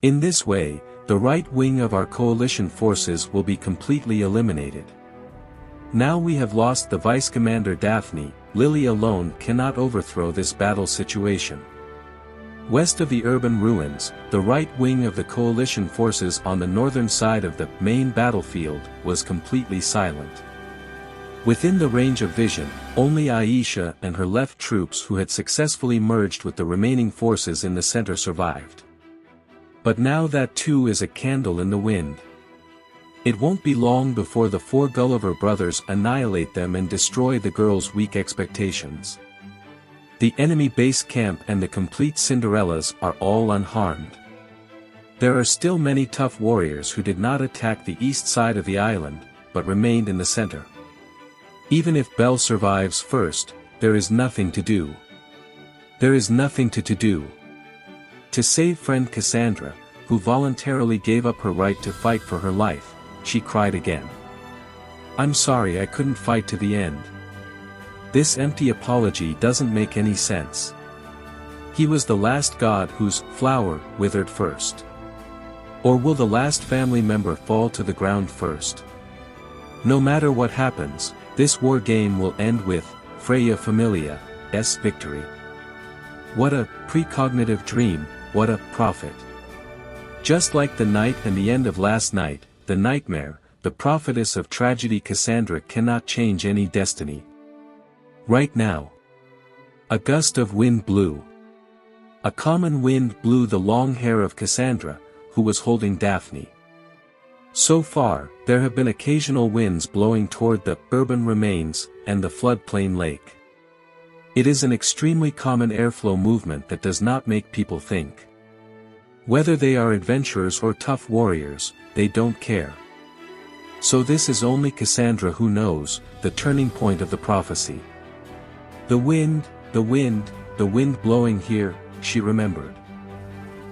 In this way, the right wing of our coalition forces will be completely eliminated. Now we have lost the vice commander Daphne. Lily alone cannot overthrow this battle situation. West of the urban ruins, the right wing of the coalition forces on the northern side of the main battlefield was completely silent. Within the range of vision, only Aisha and her left troops who had successfully merged with the remaining forces in the center survived. But now that too is a candle in the wind. It won't be long before the four Gulliver brothers annihilate them and destroy the girls' weak expectations. The enemy base camp and the complete Cinderellas are all unharmed. There are still many tough warriors who did not attack the east side of the island, but remained in the center. Even if Belle survives first, there is nothing to do. There is nothing to do. To save friend Cassandra, who voluntarily gave up her right to fight for her life, she cried again. "I'm sorry I couldn't fight to the end." This empty apology doesn't make any sense. He was the last god whose flower withered first. Or will the last family member fall to the ground first? No matter what happens, this war game will end with Freya Familia's victory. What a precognitive dream, what a prophet. Just like the night and the end of last night, the nightmare, the prophetess of tragedy Cassandra cannot change any destiny. Right now. A gust of wind blew. A common wind blew the long hair of Cassandra, who was holding Daphne. So far, there have been occasional winds blowing toward the urban remains and the floodplain lake. It is an extremely common airflow movement that does not make people think. Whether they are adventurers or tough warriors, they don't care. So this is only Cassandra who knows, the turning point of the prophecy. The wind blowing here, she remembered.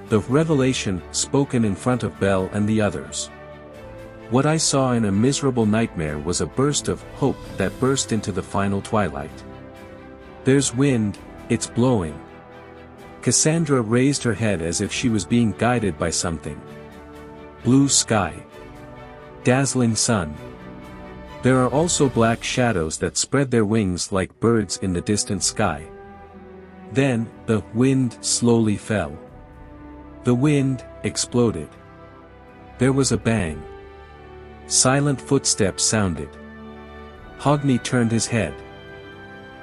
The revelation, spoken in front of Belle and the others. What I saw in a miserable nightmare was a burst of hope that burst into the final twilight. There's wind, it's blowing. Cassandra raised her head as if she was being guided by something. Blue sky. Dazzling sun. There are also black shadows that spread their wings like birds in the distant sky. Then, the wind slowly fell. The wind exploded. There was a bang. Silent footsteps sounded. Hogni turned his head.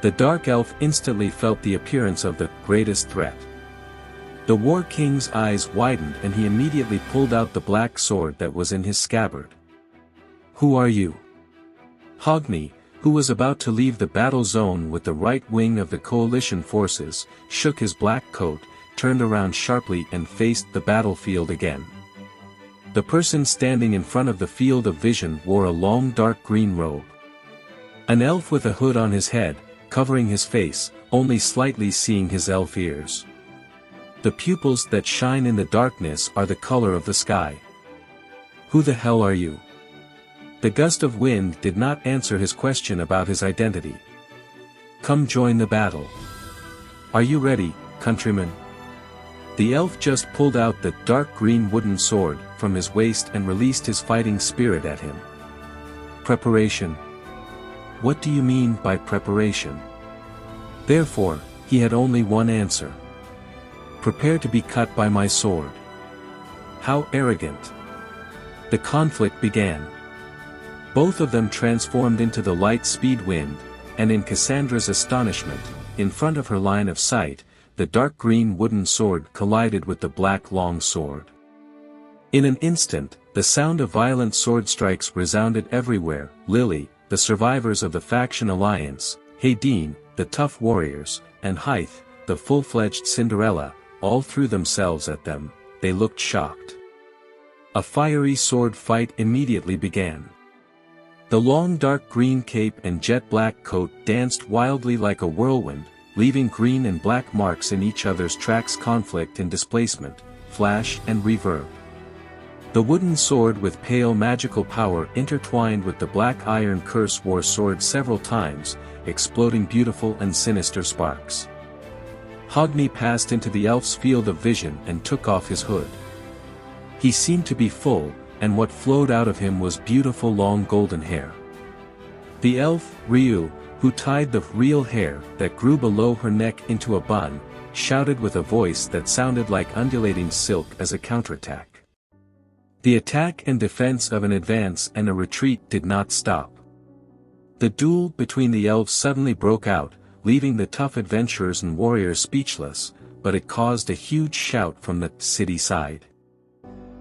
The dark elf instantly felt the appearance of the greatest threat. The war king's eyes widened and he immediately pulled out the black sword that was in his scabbard. "Who are you?" Hogni, who was about to leave the battle zone with the right wing of the coalition forces, shook his black coat, turned around sharply and faced the battlefield again. The person standing in front of the field of vision wore a long dark green robe. An elf with a hood on his head, covering his face, only slightly seeing his elf ears. The pupils that shine in the darkness are the color of the sky. "Who the hell are you?" The gust of wind did not answer his question about his identity. "Come join the battle. Are you ready, countrymen?" The elf just pulled out the dark green wooden sword from his waist and released his fighting spirit at him. Preparation. What do you mean by preparation? Therefore, he had only one answer. Prepare to be cut by my sword. How arrogant. The conflict began. Both of them transformed into the light speed wind, and in Cassandra's astonishment, in front of her line of sight, the dark green wooden sword collided with the black long sword. In an instant, the sound of violent sword strikes resounded everywhere. Lily, the survivors of the faction alliance, Hayden, the tough warriors, and Hythe, the full-fledged Cinderella, all threw themselves at them. They looked shocked. A fiery sword fight immediately began. The long dark green cape and jet black coat danced wildly like a whirlwind, leaving green and black marks in each other's tracks. Conflict and displacement, flash and reverb. The wooden sword with pale magical power intertwined with the black iron curse war sword several times, exploding beautiful and sinister sparks. Hogni passed into the elf's field of vision and took off his hood. He seemed to be full, and what flowed out of him was beautiful long golden hair. The elf, Ryu, who tied the real hair that grew below her neck into a bun, shouted with a voice that sounded like undulating silk as a counterattack. The attack and defense of an advance and a retreat did not stop. The duel between the elves suddenly broke out, leaving the tough adventurers and warriors speechless, but it caused a huge shout from the city side.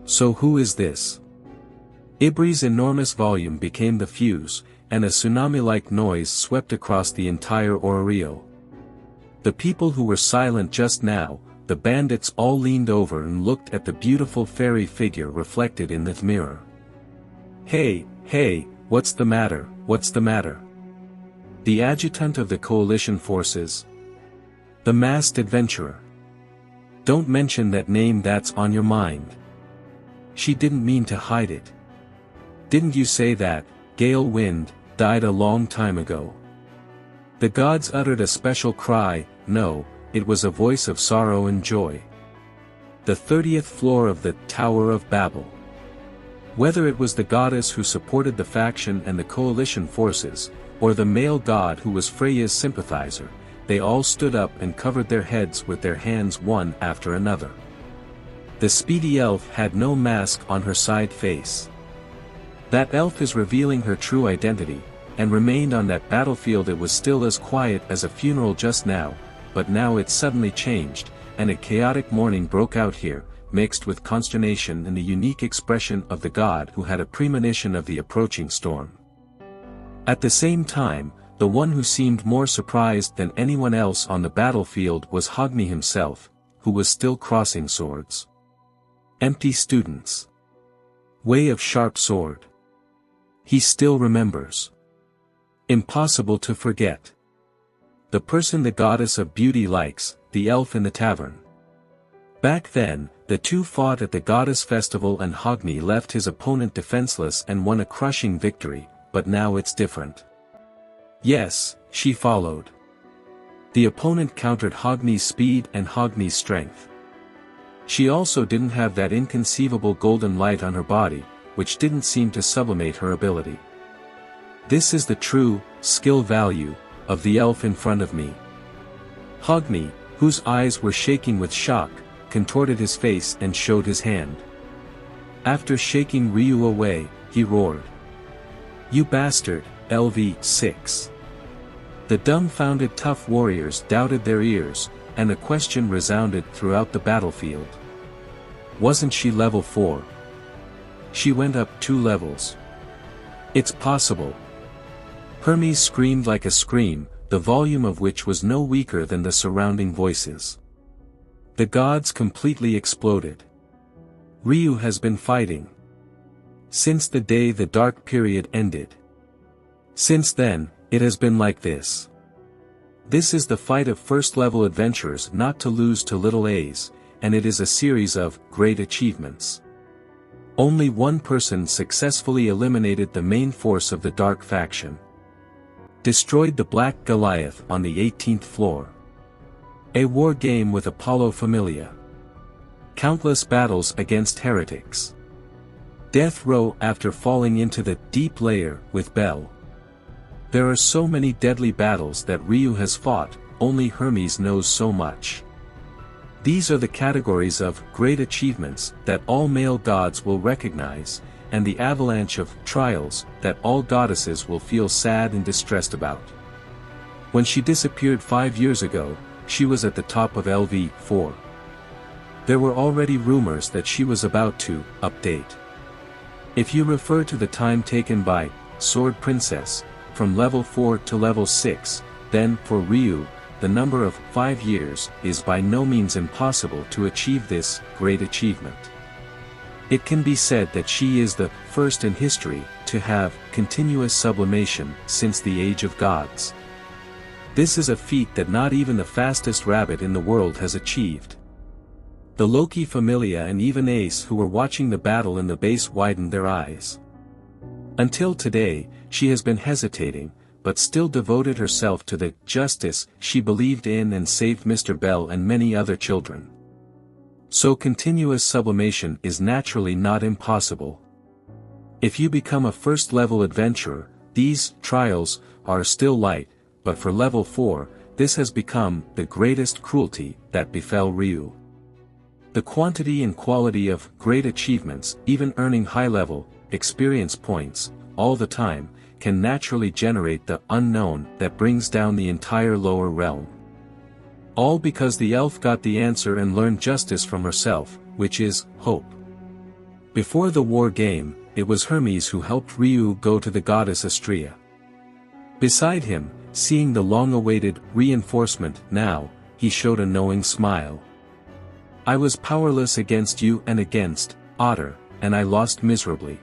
So who is this? Ibri's enormous volume became the fuse, and a tsunami-like noise swept across the entire Orario. The people who were silent just now, the bandits all leaned over and looked at the beautiful fairy figure reflected in the mirror. Hey, what's the matter, what's the matter? The adjutant of the coalition forces? The masked adventurer? Don't mention that name that's on your mind. She didn't mean to hide it. Didn't you say that, Gale Wind, died a long time ago? The gods uttered a special cry. No, it was a voice of sorrow and joy. The 30th floor of the Tower of Babel. Whether it was the goddess who supported the faction and the coalition forces, or the male god who was Freya's sympathizer, they all stood up and covered their heads with their hands one after another. The speedy elf had no mask on her side face. That elf is revealing her true identity, and remained on that battlefield. It was still as quiet as a funeral just now, but now it suddenly changed, and a chaotic mourning broke out here, mixed with consternation and the unique expression of the god who had a premonition of the approaching storm. At the same time, the one who seemed more surprised than anyone else on the battlefield was Hogni himself, who was still crossing swords. Empty students. Way of sharp sword. He still remembers. Impossible to forget. The person the goddess of beauty likes, the elf in the tavern. Back then, the two fought at the goddess festival and Hogni left his opponent defenseless and won a crushing victory, but now it's different. Yes, she followed. The opponent countered Hogni's speed and Hogni's strength. She also didn't have that inconceivable golden light on her body, which didn't seem to sublimate her ability. This is the true, skill value, of the elf in front of me. Hogni, whose eyes were shaking with shock, contorted his face and showed his hand. After shaking Ryu away, he roared. You bastard, LV6. The dumbfounded tough warriors doubted their ears, and the question resounded throughout the battlefield. Wasn't she level 4? She went up 2 levels. It's possible. Hermes screamed like a scream, the volume of which was no weaker than the surrounding voices. The gods completely exploded. Ryu has been fighting since the day the dark period ended. Since then, it has been like this. This is the fight of first-level adventurers not to lose to little A's, and it is a series of great achievements. Only one person successfully eliminated the main force of the Dark faction. Destroyed the Black Goliath on the 18th floor. A war game with Apollo Familia. Countless battles against heretics. Death row after falling into the deep layer with Bel. There are so many deadly battles that Ryu has fought, only Hermes knows so much. These are the categories of great achievements that all male gods will recognize, and the avalanche of trials that all goddesses will feel sad and distressed about. When she disappeared 5 years ago, she was at the top of LV4. There were already rumors that she was about to update. If you refer to the time taken by Sword Princess, from level 4 to level 6, then for Ryu, the number of 5 years is by no means impossible to achieve this great achievement. It can be said that she is the first in history to have continuous sublimation since the Age of Gods. This is a feat that not even the fastest rabbit in the world has achieved. The Loki Familia and even Ace who were watching the battle in the base widened their eyes. Until today, she has been hesitating, but still devoted herself to the justice she believed in and saved Mr. Bell and many other children. So continuous sublimation is naturally not impossible. If you become a first-level adventurer, these trials are still light, but for level 4, this has become the greatest cruelty that befell Ryu. The quantity and quality of great achievements, even earning high-level experience points all the time, can naturally generate the unknown that brings down the entire lower realm. All because the elf got the answer and learned justice from herself, which is hope. Before the war game, it was Hermes who helped Ryu go to the goddess Hestia. Beside him, seeing the long-awaited reinforcement now, he showed a knowing smile. I was powerless against you and against Otter, and I lost miserably.